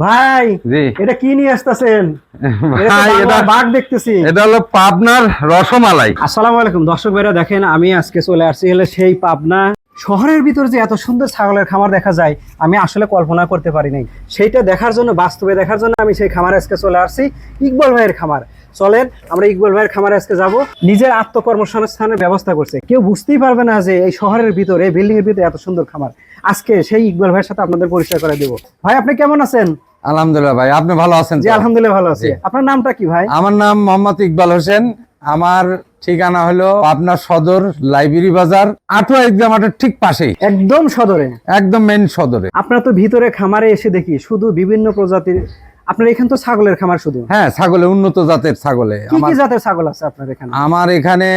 ভাই জি এটা কি নিয়ে আসতেছেন? ভাই এটা বাঘ দেখতেছি। এটা হলো পাবনার রসমালাই। আসসালামু আলাইকুম দর্শক ভাইরা, দেখেন আমি আজকে চলে আসছি হলে সেই পাবনা শহরের ভিতরে যে এত সুন্দর ছাগলের খামার দেখা যায় আমি আসলে কল্পনা করতে পারি নাই। সেইটা দেখার জন্য, বাস্তবে দেখার জন্য আমি সেই খামারে আজকে চলে আসছি, ইকবাল ভাইয়ের খামার। চলেন আমরা ইকবাল ভাইয়ের খামারে আজকে যাব। নিজের আত্মকর্মসংস্থানের ব্যবস্থা করছে, কেউ বুঝতেই পারবে না যে এই শহরের ভিতরে, এই বিল্ডিং এর ভিতরে এত সুন্দর খামার। আজকে সেই ইকবাল ভাইয়ের সাথে আপনাদের পরিচয় করে দেব। ভাই আপনি কেমন আছেন? আলহামদুলিল্লাহ ভাই, আপনি ভালো আছেন? জি আলহামদুলিল্লাহ ভালো আছি। আপনার নামটা কি ভাই? আমার নাম মোহাম্মদ ইকবাল হোসেন। আমার ঠিকানা হলো আপনার সদর লাইব্রেরি বাজার, আটোয়া এক্সাম মাঠের ঠিক পাশেই, একদম সদরে, একদম মেন সদরে। আপনার তো ভিতরে খামারে এসে দেখি শুধু বিভিন্ন প্রজাতির। আপনার এখানে তো ছাগলের খামার শুধু? হ্যাঁ, ছাগলে উন্নত জাতের ছাগলে। কি কি জাতের ছাগল আছে আপনার এখানে? আমার এখানে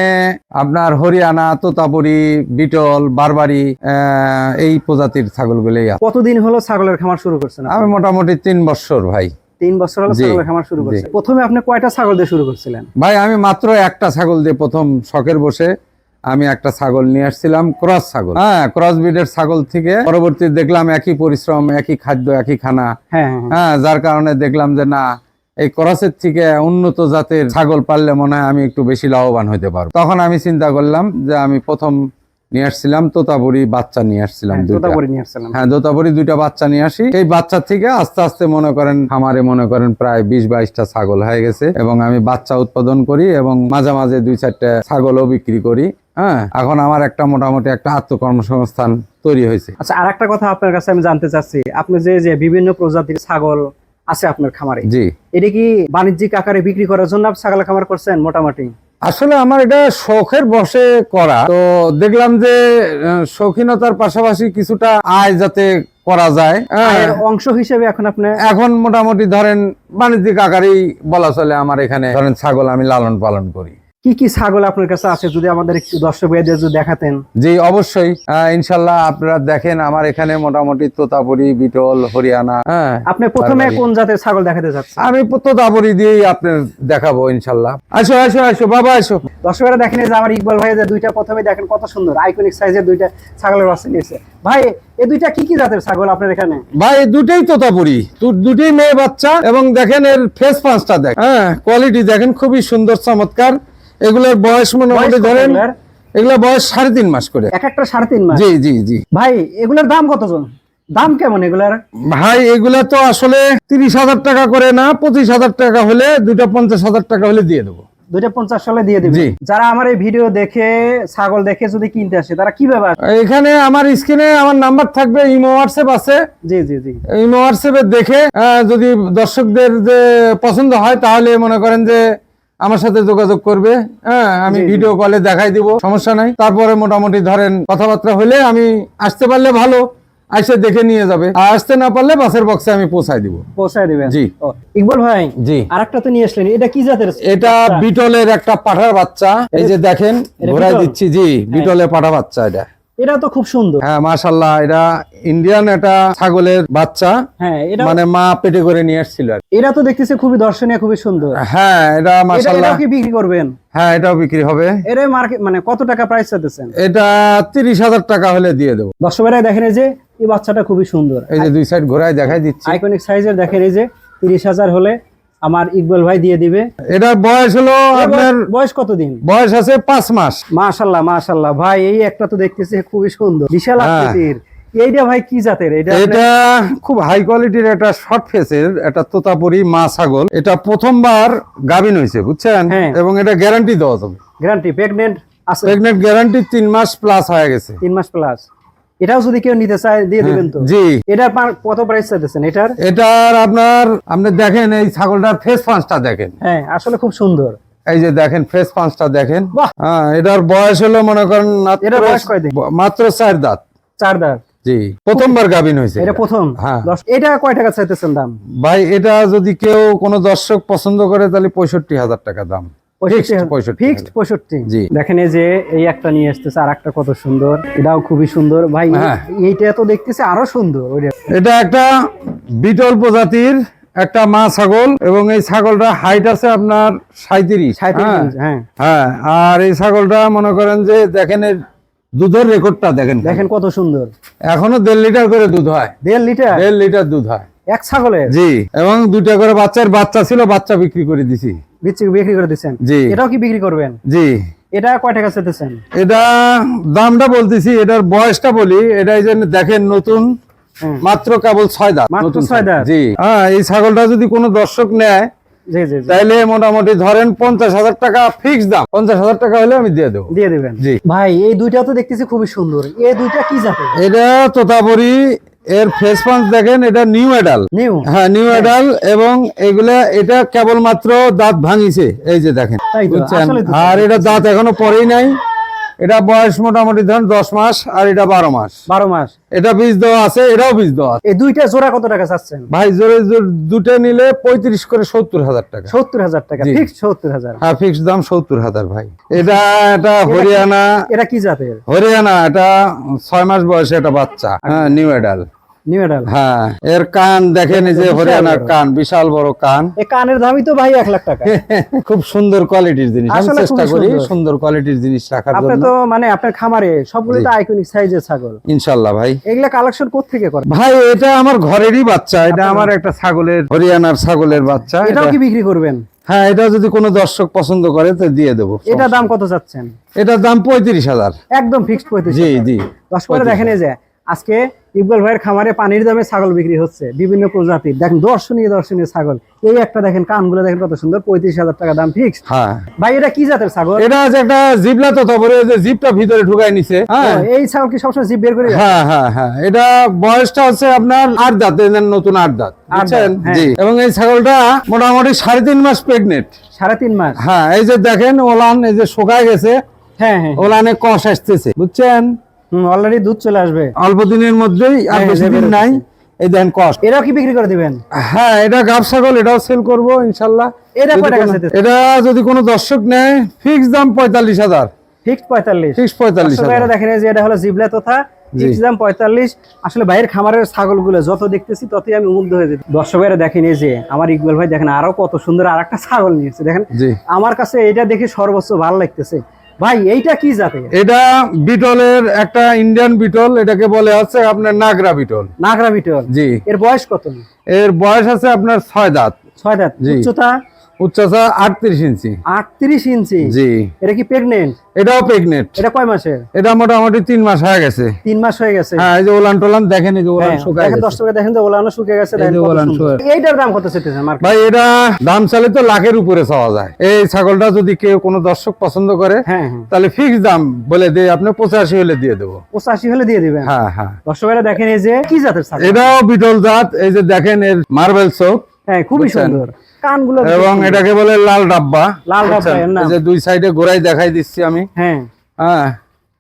আপনার হরিয়ানা, তোতাপুরি, বিটল, বারবারি, এই প্রজাতির ছাগলগুলোই আছে। কতদিন হলো ছাগলের খামার শুরু করছেন? আমি মোটামুটি 3 বছর ভাই। 3 বছর হলো ছাগলের খামার শুরু করছেন। প্রথমে আপনি কয়টা ছাগল দিয়ে শুরু করছিলেন? ভাই আমি মাত্র একটা ছাগল দিয়ে প্রথম শখের বসে আমি একটা ছাগল নিয়ে আসছিলাম, ক্রস ছাগল। হ্যাঁ, ক্রস ব্রিডের ছাগল থেকে পরবর্তী দেখলাম একই পরিশ্রম, একই খাদ্য, একই খানা। হ্যাঁ, যার কারণে দেখলাম যে না, এই ক্রসের থেকে উন্নত জাতের ছাগল পাললে মনে হয় আমি একটু বেশি লাভবান হতে পারবো। তখন আমি চিন্তা করলাম যে আমি প্রথম নিয়ে আসছিলাম তোতাপুরি বাচ্চা নিয়ে আসছিলাম। হ্যাঁ, তোতাপুরি 2টা বাচ্চা নিয়ে আসি। এই বাচ্চা থেকে আস্তে আস্তে মনে করেন খামারে মনে করেন প্রায় 20-22টা ছাগল হয়ে গেছে, এবং আমি বাচ্চা উৎপাদন করি এবং মাঝে মাঝে 2-4টা ছাগলও বিক্রি করি। হ্যাঁ, এখন আমার একটা মোটামুটি একটা আত্মকর্মসংস্থান তৈরি হয়েছে। আচ্ছা, আর একটা কথা আপনার কাছে আমি জানতে চাচ্ছি, আপনি যে বিভিন্ন প্রজাতির ছাগল আছে আপনার খামারে, জি, এটা কি বাণিজ্যিক আকারে বিক্রি করার জন্য ছাগলের খামার করছেন? মোটামুটি আসলে আমার এটা শখের বসে করা, তো দেখলাম যে শৌখিনতার পাশাপাশি কিছুটা আয় যাতে করা যায়, অংশ হিসেবে এখন মোটামুটি ধরেন বাণিজ্যিক আকারেই বলা চলে। আমার এখানে ধরেন ছাগল আমি লালন পালন করি। কি কি ছাগল আপনার কাছে আছে যদি আমাদের একটু দর্শক ভাইদের যদি দেখাতেন? জি অবশ্যই, ইনশাল্লাহ আপনারা দেখেন আমার এখানে মোটামুটি তোতাপুরি, বিটল, হরিয়ানা। হ্যাঁ, আপনি প্রথমে কোন জাতের ছাগল দেখাতে চাচ্ছেন? আমি তোতাপুরি দিয়েই আপনার দেখাবো ইনশাল্লাহ। আসো আসো আসো বাবা আসো। দর্শকরা দেখেন যে আমার ইকবাল ভাই যে 2টা প্রথমে দেখেন কত সুন্দর আইকনিক সাইজের 2টা ছাগলের বাচ্চা নিয়েছে। ভাই এই 2টা কি কি জাতের ছাগল আপনার এখানে? ভাই দুটেই তোতাপুরি, দুটেই মেয়ে বাচ্চা, এবং দেখেন এর ফেস পাঁচটা দেখেন। হ্যাঁ, কোয়ালিটি দেখেন খুবই সুন্দর, চমৎকার। এগুলোর বয়স মোটামুটি ধরেন এগুলোর বয়স 3.5 মাস করে। এক একটা 3.5 মাস? জি জি জি। ভাই এগুলোর দাম কত? দাম কেমন এগুলার? ভাই এগুলা তো আসলে 30,000 টাকা করে না, 25,000 টাকা হলে, 2টা 50,000 টাকা হলে দিয়ে দেবো। 2টা 50 সালে দিয়ে দিবেন? যারা আমার এই ভিডিও দেখে ছাগল দেখে যদি কিনতে আসে তারা কিভাবে আসে? এখানে আমার স্ক্রিনে আমার নাম্বার থাকবে, ইমো হোয়াটসঅ্যাপ আছে। জি জি জি। ইমো হোয়াটসঅ্যাপে দেখে যদি দর্শকদের যে পছন্দ হয় তাহলে মনে করেন যে আমার সাথে যোগাযোগ করবে। হ্যাঁ, আমি ভিডিও কলে দেখাই দিব, সমস্যা নাই। তারপরে মোটামুটি ধরেন কথাবার্তা হলে আমি আসতে পারলে ভালো, আইসে দেখে নিয়ে যাবে, আর আসতে না পারলে বাসের বক্সে আমি পৌঁছায় দিবেন। জি ইকবাল ভাই, জি আরেকটা তো নিয়ে আসলেন, এটা কি জাতের? এটা বিটলের একটা পাঠার বাচ্চা। এই যে দেখেন ঘোরাই দিচ্ছি। জি, বিটলের পাঠা বাচ্চা। এটা তো খুব সুন্দর। হ্যাঁ মাশাআল্লাহ, এটা ইন্ডিয়ান একটা ছাগলের বাচ্চা। হ্যাঁ, এটা মানে মা পেটে করে নিয়ে আসছিল। এটা তো দেখতেছে খুবই দর্শনীয়, খুবই সুন্দর। হ্যাঁ, এটা মাশাআল্লাহ। এটা কি বিক্রি করবেন? হ্যাঁ, এটাও বিক্রি হবে। এর মার্কেট মানে কত টাকা প্রাইস চাইতেছেন? এটা 30,000 টাকা হলে দিয়ে দেবো। দর্শকরা দেখেন এই যে এই বাচ্চাটা খুবই সুন্দর। এই যে 2 সাইড ঘোরায় দেখাই দিচ্ছি, আইকনিক সাইজের। দেখেন এই যে 30,000 হলে আমার ইকবাল ভাই দিয়ে দিবে। এটার বয়স হলো আপনার, বয়স কতদিন? বয়স আছে 5 মাস। মাশাআল্লাহ মাশাআল্লাহ। ভাই এই একটা তো দেখতেছি খুবই সুন্দর, বিশাল আকৃতির। এইটা ভাই কি জাতের? এটা খুব হাই কোয়ালিটির একটা শর্ট ফেসের একটা তোতাপুরি মা ছাগল। এটা প্রথমবার গাভিন হয়েছে, বুঝছেন, এবং এটা গ্যারান্টি দেওয়া যাবে। গ্যারান্টি? প্রেগন্যান্ট আছে? প্রেগন্যান্ট গ্যারান্টি 3 মাস প্লাস হয়ে গেছে। 3 মাস প্লাস। এটাও যদি কেউ নিতে চায় দিয়ে দিবেন তো? জি। এটার কত প্রাইস চাইতেছেন এটার? এটার আপনি দেখেন এই ছাগলটার ফেস পাঁচটা দেখেন। হ্যাঁ, আসলে খুব সুন্দর। এই যে দেখেন ফেস পাঁচটা দেখেন। হ্যাঁ, এটার বয়স হলো মনে করেন এটার বয়স কয়দিন? মাত্র 4 দাঁত। 4 দাঁত? জি, প্রথমবার গাভিন হয়েছে। এটা প্রথম? হ্যাঁ। এটা কয় টাকা চাইতেছেন দাম? ভাই এটা যদি কেউ কোনো দর্শক পছন্দ করে তাহলে 65,000 টাকা দাম। ফিক্সড 65? জি। দেখেন এই যে এই একটা নিয়ে আসতেছে, আর একটা কত সুন্দর, এটাও খুবই সুন্দর। ভাই এইটা তো দেখতেছে আরো সুন্দর। এটা একটা বিটল প্রজাতির একটা মা ছাগল, এবং এই ছাগলটা হাইট আছে আপনার 37। হ্যাঁ, আর এই ছাগলটা মনে করেন যে দেখেন এর দুধের রেকর্ডটা দেখেন কত সুন্দর। এখনো 1.5 লিটার করে দুধ হয়। 1.5 লিটার? 1.5 লিটার দুধ হয়। এক ছাগলের? জি, এবং 2টা করে বাচ্চা ছিল, বাচ্চা বিক্রি করে দিছি। বিক্রি করে দিচ্ছেন? জি। এটাও কি বিক্রি করবেন? জি। এটা কয় টাকা চাইতেছেন? এটা দামটা বলতেছি, এটার বয়সটা বলি। এটা এই জন্য দেখেন নতুন, মাত্র কেবল 6 দাঁত। মাত্র নতুন 6 দাঁত? জি। হ্যাঁ, এই ছাগলটা যদি কোনো দর্শক নেয় জি জি জি, তাইলে মোটামুটি ধরেন 50,000 টাকা ফিক্স দাম। 50,000 টাকা হলে আমি দিয়ে দেবো। দিয়ে দিবেন? জি। ভাই এই দুইটা তো দেখতেছি খুবই সুন্দর, এই দুইটা কি জাতের? এটা তোতাপুরি, এর ফেস পাঞ্চ দেখেন, এটা নিউ এডাল। নিউ? হ্যাঁ, নিউ এডাল। এবং এগুলা এটা কেবলমাত্র দাঁত ভাঙিছে, এই যে দেখেন, তাই তো, বুঝছেন? আসলে তো আর এটা দাঁত এখনো পরেই নাই। এটা বয়স মোটামুটি ধরেন 10 মাস, আর এটা 12 মাস। 12 মাস? এটা বীজ দেওয়া আছে, এটাও বীজ দেওয়া আছে। এই দুইটা জোড়া কত টাকা চাচ্ছেন? ভাই জোরে দুটো নিলে 35 করে 70,000 টাকা। 70,000 টাকা? জি। ফিক্স 70,000? হ্যাঁ, ফিক্স দাম 70,000 ভাই। এটা হরিয়ানা। এটা কি জাতের? হরিয়ানা, এটা 6 মাস বয়সে একটা বাচ্চা। হ্যাঁ, নিউ এডাল। নিউ এডাল? হ্যাঁ, এর কান দেখেন, এই যে হরিয়ানার কান, বিশাল বড় কান। এই কানের দামই তো ভাই 1 লাখ টাকা। খুব সুন্দর কোয়ালিটির জিনিস, আমি আসলে চেষ্টা খুবই করি সুন্দর। সুন্দর কোয়ালিটির জিনিস রাখার আপনি জন্য। তো মানে আপনার খামারে সবগুলো তো আইকনিক সাইজের ছাগল, ইনশাআল্লাহ ভাই। এগুলা কালেকশন কোত্থেকে করেন? ভাই এটা আমার ঘরেরই বাচ্চা, এটা আমার একটা ছাগলের, হরিয়ানার ছাগলের বাচ্চা। এটাও এটা- কি বিক্রি করবেন? হ্যাঁ, এটা যদি কোনো দর্শক পছন্দ করে তো দিয়ে দেবো। এটা দাম কত চাচ্ছেন? এটার দাম 35,000। একদম ফিক্সড 35? জি জি। দশ করে দেখেন, এই যে আজকে ইকবাল ভাইয়ের খামারে পানির দামে ছাগল বিক্রি হচ্ছে, বিভিন্ন প্রজাতির। দেখেন দর্শনীয় ছাগল। এই একটা দেখেন, কানগুলো দেখেন কত সুন্দর, 35,000 টাকা দাম ফিক্সড। হ্যাঁ, ভাই এটা কি জাতের ছাগল? এটা আছে একটা জিবলা, তো তারপরে যে জিপটা ভিতরে ঢুকাই নিছে। হ্যাঁ ও, এই ছাগল কি সবসময় জিভ বের করে? হ্যাঁ হ্যাঁ হ্যাঁ, এটা বয়সটা হচ্ছে আপনার 8 দাঁত, নতুন 8 দাঁত, বুঝছেন? হ্যাঁ। জি। এবং এই ছাগলটা মোটামুটি 3.5 মাস প্রেগনেন্ট। 3.5 মাস? হ্যাঁ, এই যে দেখেন ওলান, এই যে শুকায় গেছে। হ্যাঁ হ্যাঁ। ওলানে কষ আসতেছে, বুঝছেন? অলরেডি দুধ চলে আসবে অল্প দিনের মধ্যেই, আর হ্যাঁ, বেশি দিন বের নাই। এই দেখেন কষ। এরাও কি বিক্রি করে দিবেন? হ্যাঁ, এটা গাব ছাগল, এটাও সেল করবো ইনশাল্লাহ। এটা যদি কয় টাকা কোনো- চাইতেছে? এটা যদি কোনো দর্শক নেয় ফিক্স দাম 45,000। ফিক্সড 45? ফিক্স 45,000। ভাইরা দেখেন, এই যে এটা হলো জিবলা তথা, ফিক্স দাম 45। আসলে ভাইয়ের খামারের ছাগলগুলো যত দেখতেছি ততই আমি মুগ্ধ হয়ে যাচ্ছি। দর্শক ভাইরা দেখেন, এই যে আমার ইকবাল ভাই দেখেন আরো কত সুন্দর আর একটা ছাগল নিয়েছে। দেখেন জি। আমার কাছে এটা দেখে সর্বোচ্চ ভালো লাগতেছে। ভাই এইটা কি জাতের? এটা বিটলের একটা ইন্ডিয়ান বিটল, এটাকে বলে হচ্ছে আপনার নাগরা বিটল। নাগরা বিটল? জি। এর বয়স কত? এর বয়স আছে আপনার 6 দাঁত। 6 দাঁত? জি। উচ্চতা? উচ্চতা 38 ইঞ্চি। 38 ইঞ্চি? জি। এটা কি প্রেগনেন্ট? এটাও প্রেগনেন্ট। এটা কয় মাসের? এটা মোটামুটি 3 মাস হয়ে গেছে। 3 মাস হয়ে গেছে? হ্যাঁ, এই যে ওলান টোলান দেখেন, এই যে ওলান হ্যাঁ, শুকায় দেখেন গেছে। দর্শক দেখেন যে ওলানো শুকিয়ে গেছে। দেখেন যে কত ওলান সুন্দর। শুকায়। এইটার দাম কত চাইতেছেন মার্কেট? ভাই এটা দাম চালে তো লাখের উপরে চাওয়া যায়। এই ছাগলটা যদি কেউ কোনো দর্শক পছন্দ করে হ্যাঁ হ্যাঁ। তাহলে ফিক্স দাম বলে দিয়ে আপনি 85 হলে দিয়ে দেবো। 85 হলে দিয়ে দিবেন? হ্যাঁ হ্যাঁ। দর্শকেরা দেখেন, এই যে কি জাতের ছাগল? এটাও বিটল জাত। এই যে দেখেন এর মার্বেল চোখ। হ্যাঁ, খুবই বুঝছেন? সুন্দর কানগুলো। এবং এটাকে বলে লাল ডাব্বা। লাল ডাব্বা বুঝছেন? এর নাম? এই যে দুই সাইডে গোড়াই দেখাই দিচ্ছি আমি। হ্যাঁ, হ্যাঁ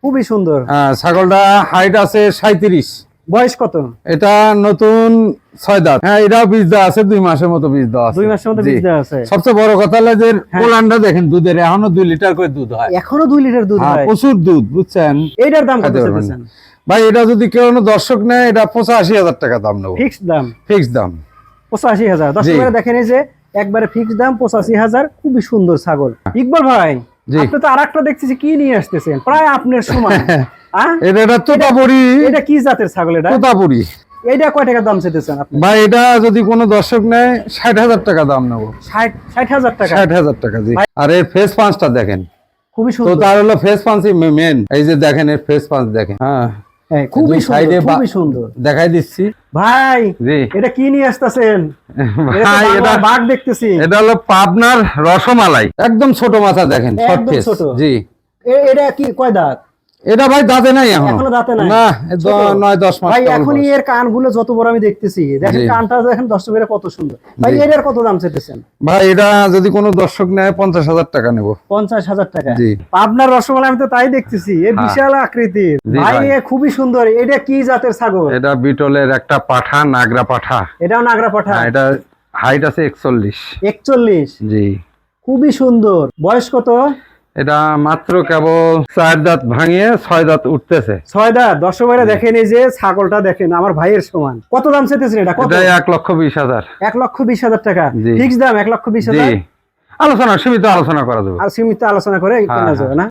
খুবই সুন্দর। হ্যাঁ, ছাগলটা হাইট আছে 37। বয়স কত? এটা নতুন 6 দাঁত। হ্যাঁ, এটাও বীজ দেওয়া আছে, 2 মাসের মতো বীজ দেওয়া আছে। 2 মাসের মতো জি। বীজ দেওয়া আছে? সবচেয়ে বড় কথা হলো যে কোলানটা দেখেন, দুধের এখনো 2 লিটার করে দুধ হয়। এখনো 2 লিটার দুধ হ্যাঁ, হয়? প্রচুর দুধ, বুঝছেন? এইটার দাম কত খাইতে পারবেন চাইতেছেন? ভাই এটা যদি কেউ দর্শক নেয়, এটা 85,000 টাকা দাম নেবো। ফিক্সড দাম ফিক্স দাম 85,000? দর্শকেরা দেখেন, এই যে একবারে ফিক্সড দাম 85,000। খুবই সুন্দর ছাগল। ইকবাল ভাই, জি। আপনি তো আরেকটা দেখতেছি কি নিয়ে আসতেছেন, প্রায় আপনার সমান। হ্যাঁ? এটা তোতাপুরি। এটা কি জাতের ছাগল? এটা তোতাপুরি। এইটা কয় টাকা দাম চাইতেছেন আপনি? ভাই এটা যদি কোনো দর্শক নেয় 60,000 টাকা দাম নেবো। 60,000 টাকা? 60,000 টাকা, জি। আর এর ফেস পাঁচটা দেখেন, খুবই তো সুন্দর। তার হলো ফেস পাঁচই মেন। এই যে দেখেন এর ফেস পাঁচ দেখেন। হ্যাঁ, হ্যাঁ, খুবই দুই সুন্দর, সাইডে খুবই সুন্দর। দেখাই দিচ্ছি। ভাই জি। এটা কি নিয়ে আসতেছেন? ভাই এটা বাঘ দেখতেছি। এটা হলো পাবনার রসমালাই, একদম ছোট মাথা দেখেন, শর্ট একদম ফেস। ছোট। জি। এটা কি কয় দাঁত? এটা ভাই দাঁতে নাই এখনো দাঁতে নাই? না, ছোট? 9-10 মাস। ভাই কেবল এখনই বয়স। এর কানগুলো যত বড় আমি দেখতেছি, দেখেন জি। কানটা দেখেন দর্শকেরা কত সুন্দর। ভাই জি। এটার কত দাম চাইতেছেন? ভাই এটা যদি কোনো দর্শক নেয় 50,000 টাকা নেবো। 50,000 টাকা? জি। আপনার রসমালাই আমি তো তাই দেখতেছি, এই বিশাল আকৃতির। জি ভাই ভাই। এ খুবই সুন্দর। এটা কি জাতের ছাগল? এটা বিটলের একটা পাঠা, নাগরা পাঠা। এটাও নাগরা পাঠা? হ্যাঁ, এটা হাইট আছে 41। 41? জি। খুবই সুন্দর। বয়স কত? এটা মাত্র কেবল 4 দাঁত ভাঙিয়ে 6 দাঁত উঠতেছে। 6 দাঁত। দর্শকেরা দেখেন, এই যে ছাগলটা দেখেন আমার ভাইয়ের সমান। কত দাম চাইতেছেন এটা? কত? এটা 1,20,000। 1,20,000 টাকা? জি। ফিক্স দাম 1,20,000? জি। সীমিত আলোচনা করা যাবে। আর সীমিত আলোচনা করে কেনা যাবে না?